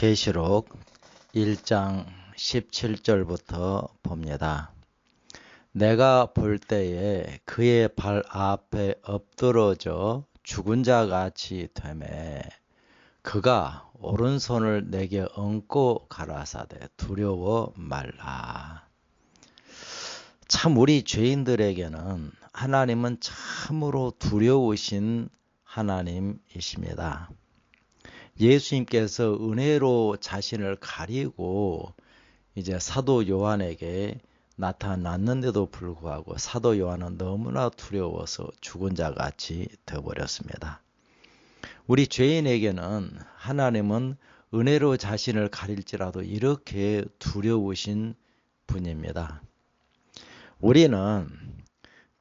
계시록 1장 17절부터 봅니다. 내가 볼 때에 그의 발 앞에 엎드러져 죽은 자 같이 되매 그가 오른손을 내게 얹고 가라사대 두려워 말라. 참 우리 죄인들에게는 하나님은 참으로 두려우신 하나님이십니다. 예수님께서 은혜로 자신을 가리고 이제 사도 요한에게 나타났는데도 불구하고 사도 요한은 너무나 두려워서 죽은 자 같이 되어버렸습니다. 우리 죄인에게는 하나님은 은혜로 자신을 가릴지라도 이렇게 두려우신 분입니다. 우리는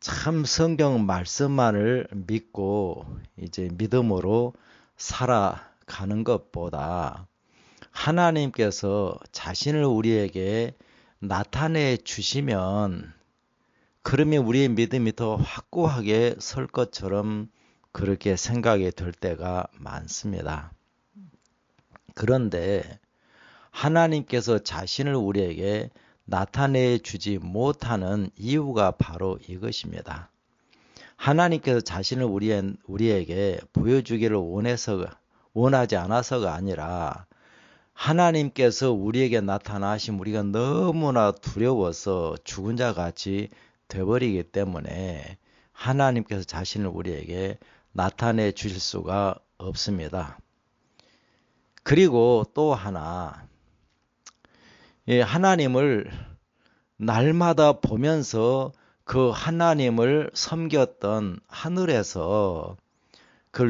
참 성경 말씀만을 믿고 이제 믿음으로 살아가는 것보다 하나님께서 자신을 우리에게 나타내 주시면 그러면 우리의 믿음이 더 확고하게 설 것처럼 그렇게 생각이 들 때가 많습니다. 그런데 하나님께서 자신을 우리에게 나타내 주지 못하는 이유가 바로 이것입니다. 하나님께서 자신을 우리에게 보여주기를 원하지 않아서가 아니라 하나님께서 우리에게 나타나시면 우리가 너무나 두려워서 죽은 자 같이 되어버리기 때문에 하나님께서 자신을 우리에게 나타내 주실 수가 없습니다. 그리고 또 하나, 하나님을 날마다 보면서 그 하나님을 섬겼던 하늘에서 그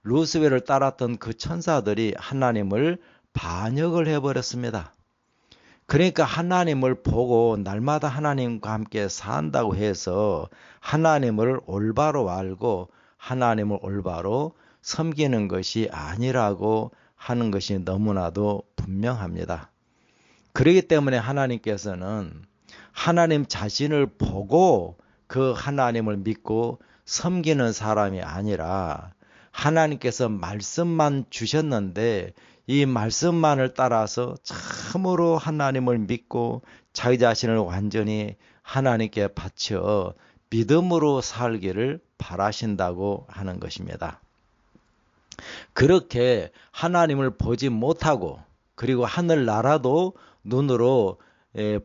루스벨을 따랐던 그 천사들이 하나님을 반역을 해버렸습니다. 그러니까 하나님을 보고 날마다 하나님과 함께 산다고 해서 하나님을 올바로 알고 하나님을 올바로 섬기는 것이 아니라고 하는 것이 너무나도 분명합니다. 그렇기 때문에 하나님께서는 하나님 자신을 보고 그 하나님을 믿고 섬기는 사람이 아니라 하나님께서 말씀만 주셨는데 이 말씀만을 따라서 참으로 하나님을 믿고 자기 자신을 완전히 하나님께 바쳐 믿음으로 살기를 바라신다고 하는 것입니다. 그렇게 하나님을 보지 못하고 그리고 하늘나라도 눈으로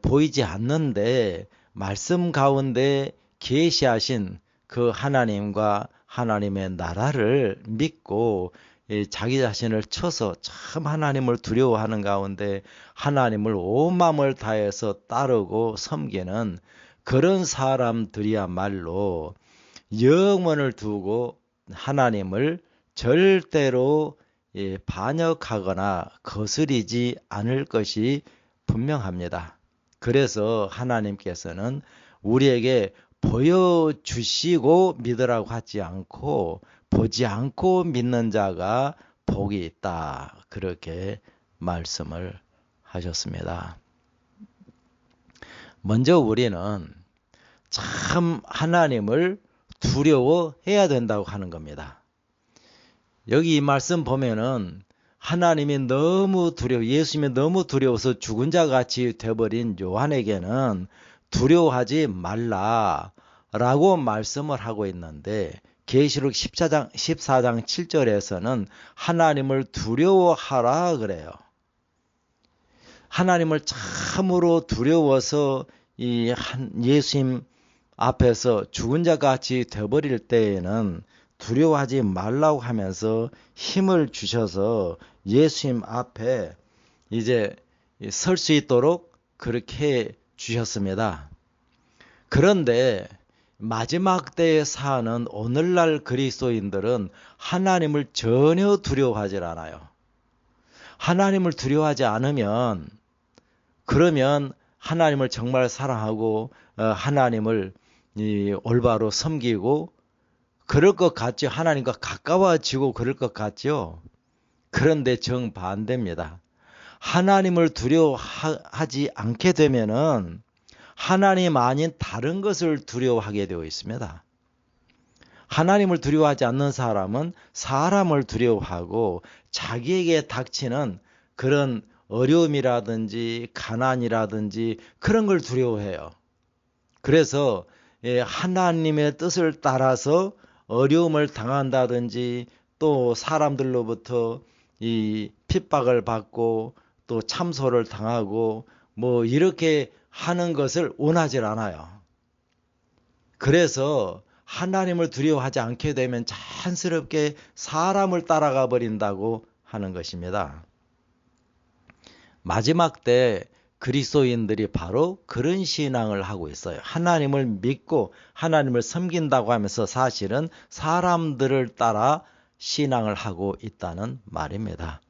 보이지 않는데 말씀 가운데 계시하신 그 하나님과 하나님의 나라를 믿고 자기 자신을 쳐서 참 하나님을 두려워하는 가운데 하나님을 온 마음을 다해서 따르고 섬기는 그런 사람들이야말로 영원을 두고 하나님을 절대로 반역하거나 거스리지 않을 것이 분명합니다. 그래서 하나님께서는 우리에게 보여주시고 믿으라고 하지 않고 보지 않고 믿는 자가 복이 있다. 그렇게 말씀을 하셨습니다. 먼저 우리는 참 하나님을 두려워해야 된다고 하는 겁니다. 여기 이 말씀 보면은 하나님이 너무 예수님이 너무 두려워서 죽은 자 같이 되어버린 요한에게는 두려워하지 말라라고 말씀을 하고 있는데 계시록 14장 7절에서는 하나님을 두려워하라 그래요. 하나님을 참으로 두려워서 예수님 앞에서 죽은 자 같이 되어버릴 때에는 두려워하지 말라고 하면서 힘을 주셔서 예수님 앞에 이제 설 수 있도록 그렇게 주셨습니다. 그런데 마지막 때에 사는 오늘날 그리스도인들은 하나님을 전혀 두려워하지 않아요. 하나님을 두려워하지 않으면 그러면 하나님을 정말 사랑하고 하나님을 올바로 섬기고 그럴 것 같죠. 하나님과 가까워지고 그럴 것 같죠. 그런데 정반대입니다. 하나님을 두려워하지 않게 되면은 하나님 아닌 다른 것을 두려워하게 되어 있습니다. 하나님을 두려워하지 않는 사람은 사람을 두려워하고 자기에게 닥치는 그런 어려움이라든지 가난이라든지 그런 걸 두려워해요. 그래서 하나님의 뜻을 따라서 어려움을 당한다든지 또 사람들로부터 이 핍박을 받고 또 참소를 당하고 뭐 이렇게 하는 것을 원하질 않아요. 그래서 하나님을 두려워하지 않게 되면 자연스럽게 사람을 따라가 버린다고 하는 것입니다. 마지막 때 그리스도인들이 바로 그런 신앙을 하고 있어요. 하나님을 믿고 하나님을 섬긴다고 하면서 사실은 사람들을 따라 신앙을 하고 있다는 말입니다.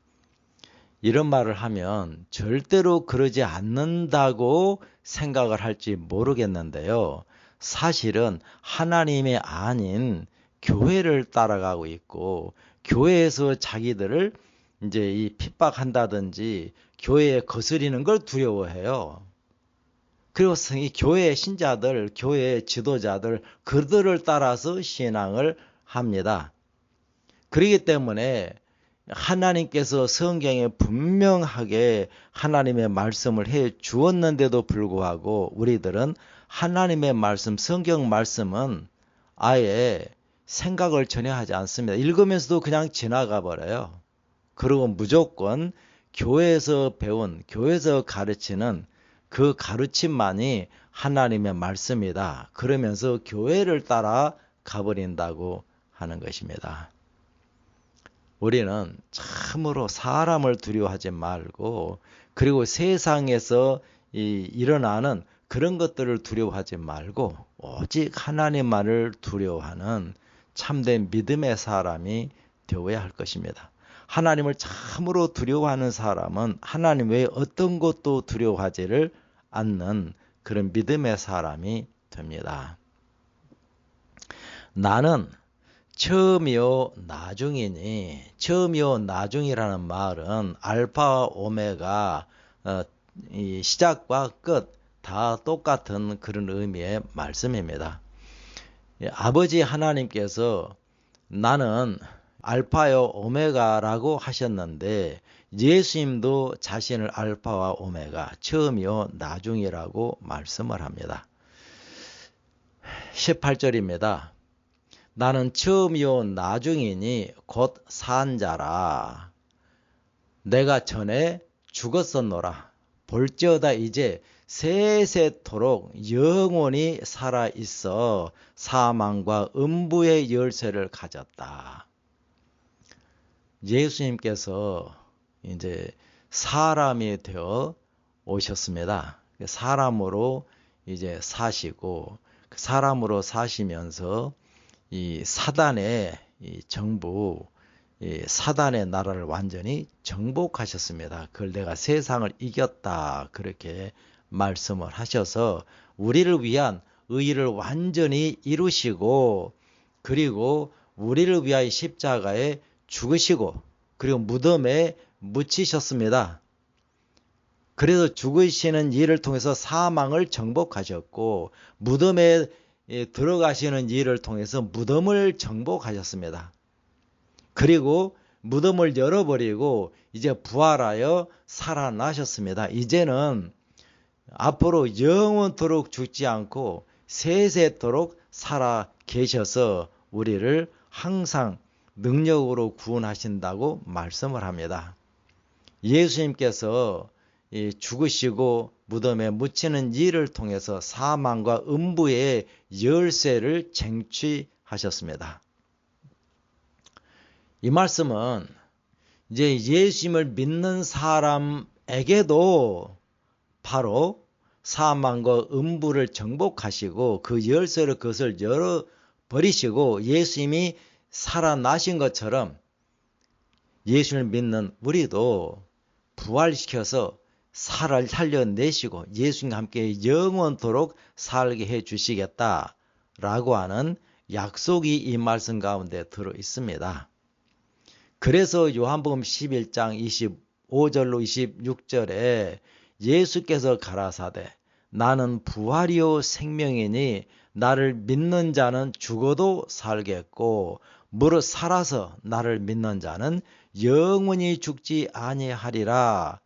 이런 말을 하면 절대로 그러지 않는다고 생각을 할지 모르겠는데요. 사실은 하나님이 아닌 교회를 따라가고 있고 교회에서 자기들을 이제 이 핍박한다든지 교회에 거스리는 걸 두려워해요. 그리고 이 교회의 신자들, 교회의 지도자들 그들을 따라서 신앙을 합니다. 그렇기 때문에 하나님께서 성경에 분명하게 하나님의 말씀을 해 주었는데도 불구하고 우리들은 하나님의 말씀, 성경 말씀은 아예 생각을 전혀 하지 않습니다. 읽으면서도 그냥 지나가 버려요. 그리고 무조건 교회에서 배운, 교회에서 가르치는 그 가르침만이 하나님의 말씀이다. 그러면서 교회를 따라 가버린다고 하는 것입니다. 우리는 참으로 사람을 두려워하지 말고 그리고 세상에서 일어나는 그런 것들을 두려워하지 말고 오직 하나님만을 두려워하는 참된 믿음의 사람이 되어야 할 것입니다. 하나님을 참으로 두려워하는 사람은 하나님 외에 어떤 것도 두려워하지를 않는 그런 믿음의 사람이 됩니다. 나는 처음이요 나중이니, 처음이요 나중이라는 말은 알파 오메가 이 시작과 끝 다 똑같은 그런 의미의 말씀입니다. 아버지 하나님께서 나는 알파요 오메가라고 하셨는데 예수님도 자신을 알파와 오메가, 처음이요 나중이라고 말씀을 합니다. 18절입니다. 나는 처음이요 나중이니 곧 산자라. 내가 전에 죽었었노라. 볼지어다 이제 세세토록 영원히 살아있어 사망과 음부의 열쇠를 가졌다. 예수님께서 이제 사람이 되어 오셨습니다. 사람으로 이제 사시고 사람으로 사시면서 이 사단의 이 정부, 이 사단의 나라를 완전히 정복하셨습니다. 그걸 내가 세상을 이겼다 그렇게 말씀을 하셔서 우리를 위한 의의를 완전히 이루시고 그리고 우리를 위하여 십자가에 죽으시고 그리고 무덤에 묻히셨습니다. 그래서 죽으시는 일을 통해서 사망을 정복하셨고 무덤에 들어가시는 일을 통해서 무덤을 정복하셨습니다. 그리고 무덤을 열어버리고 이제 부활하여 살아나셨습니다. 이제는 앞으로 영원토록 죽지 않고 세세토록 살아 계셔서 우리를 항상 능력으로 구원하신다고 말씀을 합니다. 예수님께서 죽으시고 무덤에 묻히는 일을 통해서 사망과 음부의 열쇠를 쟁취하셨습니다. 이 말씀은 이제 예수님을 믿는 사람에게도 바로 사망과 음부를 정복하시고 그 열쇠를 그것을 열어버리시고 예수님이 살아나신 것처럼 예수님을 믿는 우리도 부활시켜서 살려내시고 예수님과 함께 영원토록 살게 해 주시겠다라고 하는 약속이 이 말씀 가운데 들어 있습니다. 그래서 요한복음 11장 25절로 26절에 예수께서 가라사대 나는 부활이요 생명이니 나를 믿는 자는 죽어도 살겠고 무릇 살아서 나를 믿는 자는 영원히 죽지 아니하리라.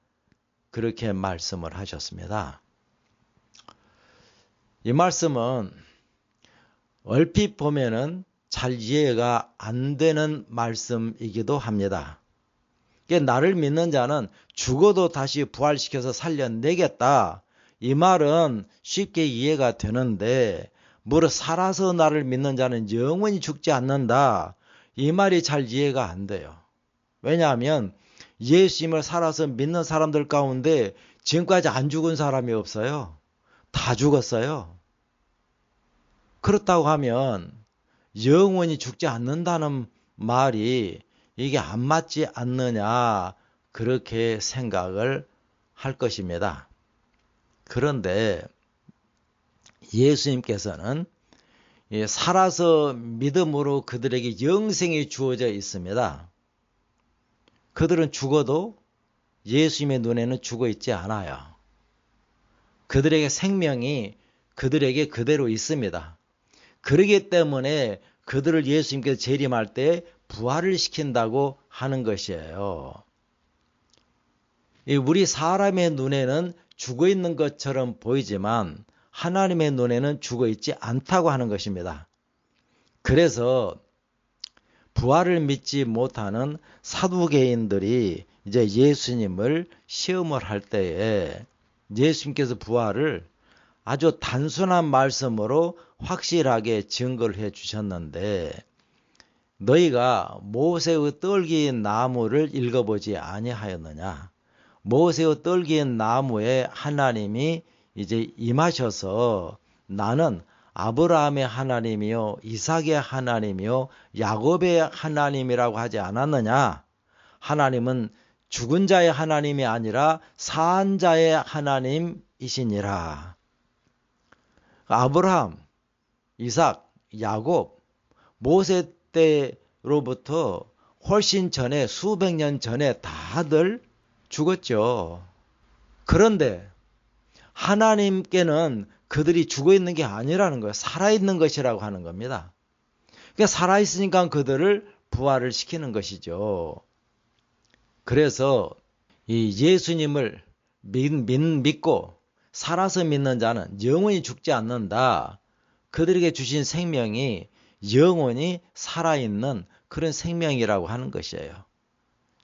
그렇게 말씀을 하셨습니다. 이 말씀은 얼핏 보면은 잘 이해가 안 되는 말씀이기도 합니다. 나를 믿는 자는 죽어도 다시 부활시켜서 살려내겠다. 이 말은 쉽게 이해가 되는데 무릇 살아서 나를 믿는 자는 영원히 죽지 않는다. 이 말이 잘 이해가 안 돼요. 왜냐하면 예수님을 살아서 믿는 사람들 가운데 지금까지 안 죽은 사람이 없어요. 다 죽었어요. 그렇다고 하면 영원히 죽지 않는다는 말이 이게 안 맞지 않느냐, 그렇게 생각을 할 것입니다. 그런데 예수님께서는 살아서 믿음으로 그들에게 영생이 주어져 있습니다. 그들은 죽어도 예수님의 눈에는 죽어 있지 않아요. 그들에게 생명이 그들에게 그대로 있습니다. 그러기 때문에 그들을 예수님께서 재림할 때 부활을 시킨다고 하는 것이에요. 우리 사람의 눈에는 죽어 있는 것처럼 보이지만 하나님의 눈에는 죽어 있지 않다고 하는 것입니다. 그래서 부활을 믿지 못하는 사두개인들이 이제 예수님을 시험을 할 때에 예수님께서 부활을 아주 단순한 말씀으로 확실하게 증거를 해 주셨는데, 너희가 모세의 떨기인 나무를 읽어보지 아니하였느냐? 모세의 떨기인 나무에 하나님이 이제 임하셔서 나는 아브라함의 하나님이요 이삭의 하나님이요 야곱의 하나님이라고 하지 않았느냐? 하나님은 죽은 자의 하나님이 아니라 산 자의 하나님이시니라. 아브라함, 이삭, 야곱, 모세 때로부터 훨씬 전에 수백 년 전에 다들 죽었죠. 그런데 하나님께는 그들이 죽어 있는 게 아니라는 거예요. 살아있는 것이라고 하는 겁니다. 그러니까 살아있으니까 그들을 부활을 시키는 것이죠. 그래서 이 예수님을 믿고 살아서 믿는 자는 영원히 죽지 않는다. 그들에게 주신 생명이 영원히 살아있는 그런 생명이라고 하는 것이에요.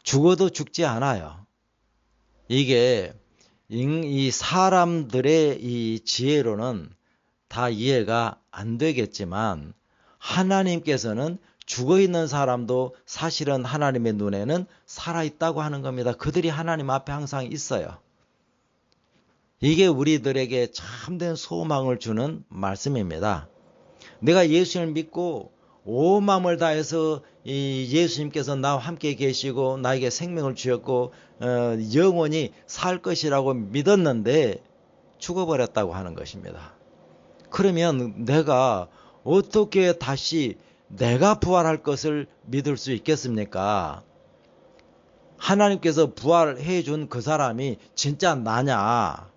죽어도 죽지 않아요. 이게 이 사람들의 이 지혜로는 다 이해가 안 되겠지만 하나님께서는 죽어있는 사람도 사실은 하나님의 눈에는 살아있다고 하는 겁니다. 그들이 하나님 앞에 항상 있어요. 이게 우리들에게 참된 소망을 주는 말씀입니다. 내가 예수님을 믿고 온 마음을 다해서 이 예수님께서 나와 함께 계시고 나에게 생명을 주셨고 영원히 살 것이라고 믿었는데 죽어버렸다고 하는 것입니다. 그러면 내가 어떻게 다시 내가 부활할 것을 믿을 수 있겠습니까? 하나님께서 부활해 준 그 사람이 진짜 나냐?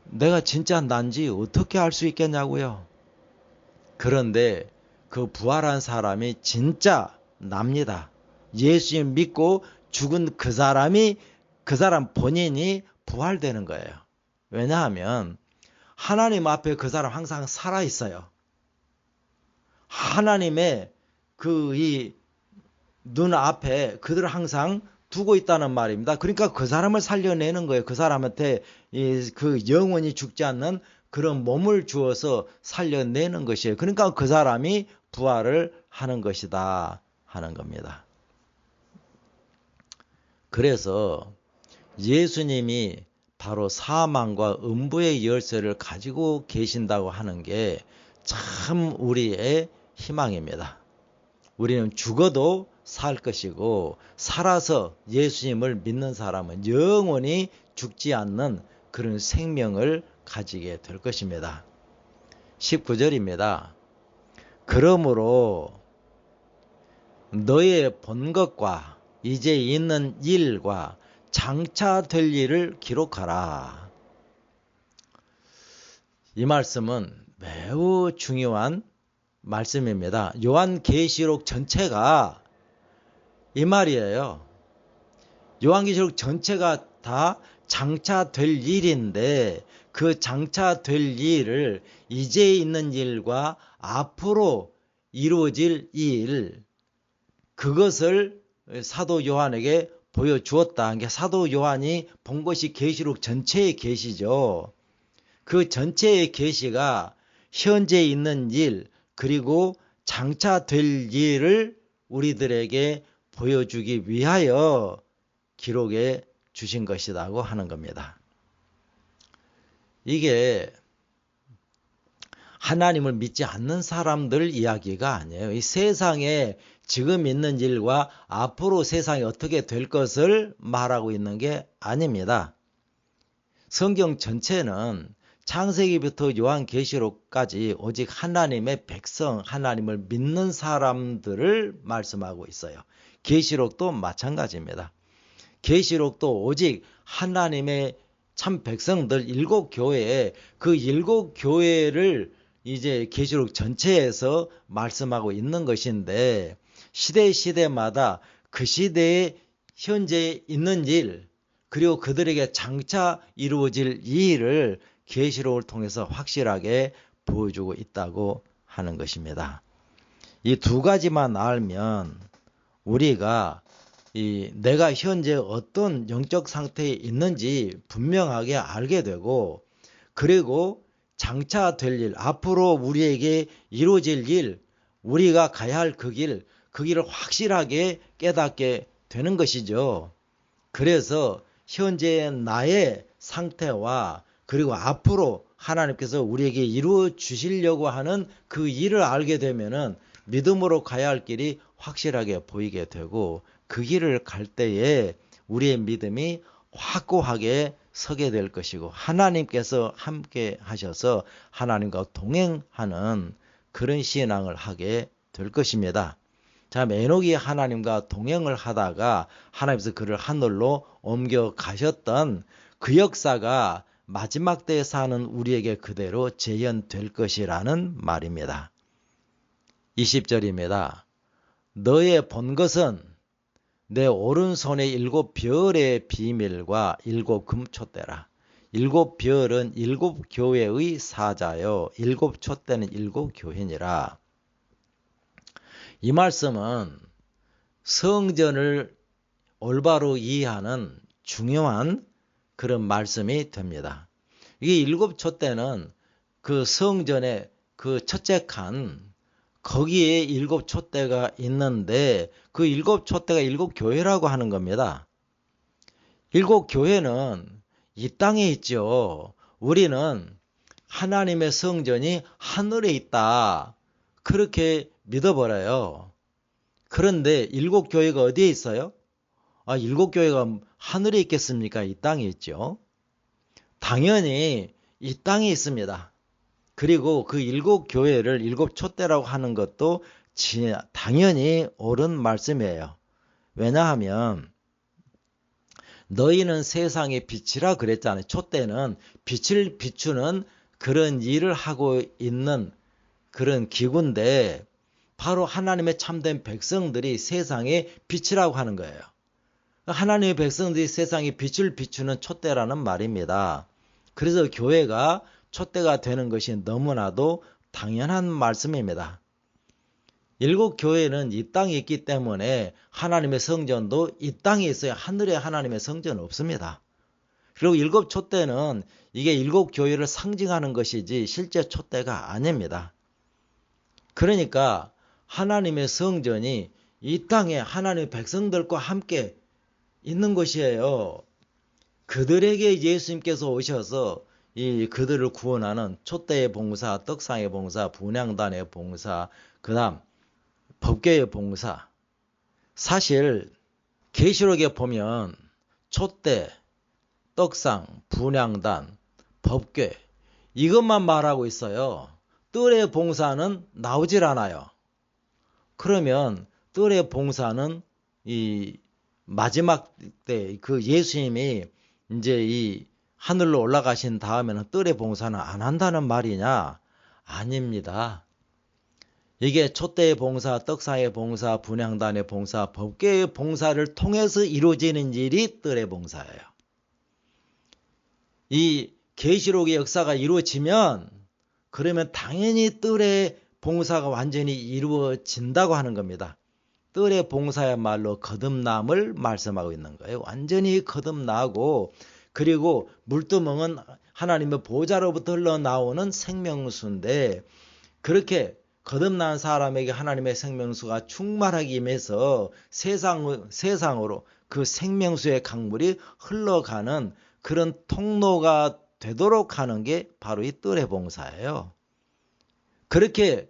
내가 진짜 난지 어떻게 알 수 있겠냐고요. 그런데 그 부활한 사람이 진짜 납니다. 예수님 믿고 죽은 그 사람 본인이 부활되는 거예요. 왜냐하면 하나님 앞에 그 사람 항상 살아 있어요. 하나님의 그 이 눈앞에 그들을 항상 두고 있다는 말입니다. 그러니까 그 사람을 살려내는 거예요. 그 사람한테 그 영원히 죽지 않는 그런 몸을 주어서 살려내는 것이에요. 그러니까 그 사람이 부활을 하는 것이다 하는 겁니다. 그래서 예수님이 바로 사망과 음부의 열쇠를 가지고 계신다고 하는 게 참 우리의 희망입니다. 우리는 죽어도 살 것이고 살아서 예수님을 믿는 사람은 영원히 죽지 않는 그런 생명을 가지게 될 것입니다. 19절입니다. 그러므로 너의 본 것과 이제 있는 일과 장차 될 일을 기록하라. 이 말씀은 매우 중요한 말씀입니다. 요한계시록 전체가 이 말이에요. 요한계시록 전체가 다 장차 될 일인데 그 장차 될 일을 이제 있는 일과 앞으로 이루어질 일, 그것을 사도 요한에게 보여주었다. 그러니까 사도 요한이 본 것이 계시록 전체의 계시죠. 그 전체의 계시가 현재 있는 일 그리고 장차 될 일을 우리들에게 보여주기 위하여 기록해 주신 것이라고 하는 겁니다. 이게 하나님을 믿지 않는 사람들 이야기가 아니에요. 이 세상에 지금 있는 일과 앞으로 세상이 어떻게 될 것을 말하고 있는 게 아닙니다. 성경 전체는 창세기부터 요한계시록까지 오직 하나님의 백성, 하나님을 믿는 사람들을 말씀하고 있어요. 계시록도 마찬가지입니다. 계시록도 오직 하나님의 참 백성들 7교회에 그 7교회를 이제 계시록 전체에서 말씀하고 있는 것인데 시대마다 그 시대에 현재 있는 일 그리고 그들에게 장차 이루어질 이 일을 계시록을 통해서 확실하게 보여주고 있다고 하는 것입니다. 이 두 가지만 알면 우리가 내가 현재 어떤 영적 상태에 있는지 분명하게 알게 되고 그리고 장차 될 일, 앞으로 우리에게 이루어질 일, 우리가 가야 할 그 길을 확실하게 깨닫게 되는 것이죠. 그래서 현재 나의 상태와 그리고 앞으로 하나님께서 우리에게 이루어 주시려고 하는 그 일을 알게 되면은 믿음으로 가야 할 길이 확실하게 보이게 되고 그 길을 갈 때에 우리의 믿음이 확고하게 서게 될 것이고 하나님께서 함께 하셔서 하나님과 동행하는 그런 신앙을 하게 될 것입니다. 자, 에녹이 하나님과 동행을 하다가 하나님께서 그를 하늘로 옮겨 가셨던 그 역사가 마지막 때에 사는 우리에게 그대로 재현될 것이라는 말입니다. 20절입니다. 너의 본 것은 내 오른손의 7별의 비밀과 7 금촛대라. 7별은 7교회의 사자요 7 촛대는 7교회니라. 이 말씀은 성전을 올바로 이해하는 중요한 그런 말씀이 됩니다. 이 7 촛대는 그 성전의 그 첫째 칸 거기에 7 촛대가 있는데 그 7 촛대가 7교회라고 하는 겁니다. 7교회는 이 땅에 있죠. 우리는 하나님의 성전이 하늘에 있다. 그렇게 믿어버려요. 그런데 7교회가 어디에 있어요? 7교회가 하늘에 있겠습니까? 이 땅에 있죠. 당연히 이 땅에 있습니다. 그리고 그 7교회를 7 촛대라고 하는 것도 당연히 옳은 말씀이에요. 왜냐하면 너희는 세상의 빛이라 그랬잖아요. 촛대는 빛을 비추는 그런 일을 하고 있는 그런 기구인데 바로 하나님의 참된 백성들이 세상의 빛이라고 하는 거예요. 하나님의 백성들이 세상에 빛을 비추는 촛대라는 말입니다. 그래서 교회가 촛대가 되는 것이 너무나도 당연한 말씀입니다. 7교회는 이 땅에 있기 때문에 하나님의 성전도 이 땅에 있어야 하늘에 하나님의 성전은 없습니다. 그리고 7 촛대는 이게 7교회를 상징하는 것이지 실제 촛대가 아닙니다. 그러니까 하나님의 성전이 이 땅에 하나님의 백성들과 함께 있는 것이에요. 그들에게 예수님께서 오셔서 그들을 구원하는 촛대의 봉사, 떡상의 봉사, 분향단의 봉사, 그 다음 법궤의 봉사. 사실 계시록에 보면 촛대, 떡상, 분향단, 법궤 이것만 말하고 있어요. 뜰의 봉사는 나오질 않아요. 그러면 뜰의 봉사는 이 마지막 때 그 예수님이 이제 이 하늘로 올라가신 다음에는 뜰의 봉사는 안 한다는 말이냐? 아닙니다. 이게 촛대의 봉사, 떡상의 봉사, 분향단의 봉사, 법계의 봉사를 통해서 이루어지는 일이 뜰의 봉사예요. 이 계시록의 역사가 이루어지면 그러면 당연히 뜰의 봉사가 완전히 이루어진다고 하는 겁니다. 뜰의 봉사야말로 거듭남을 말씀하고 있는 거예요. 완전히 거듭나고, 그리고 물두멍은 하나님의 보좌로부터 흘러나오는 생명수인데, 그렇게 거듭난 사람에게 하나님의 생명수가 충만하게 임해서 세상으로 그 생명수의 강물이 흘러가는 그런 통로가 되도록 하는 게 바로 이 뜰의 봉사예요. 그렇게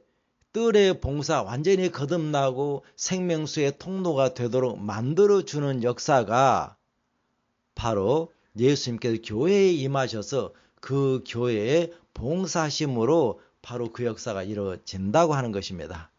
뜰의 봉사, 완전히 거듭나고 생명수의 통로가 되도록 만들어주는 역사가 바로 예수님께서 교회에 임하셔서 그 교회의 봉사심으로 바로 그 역사가 이루어진다고 하는 것입니다.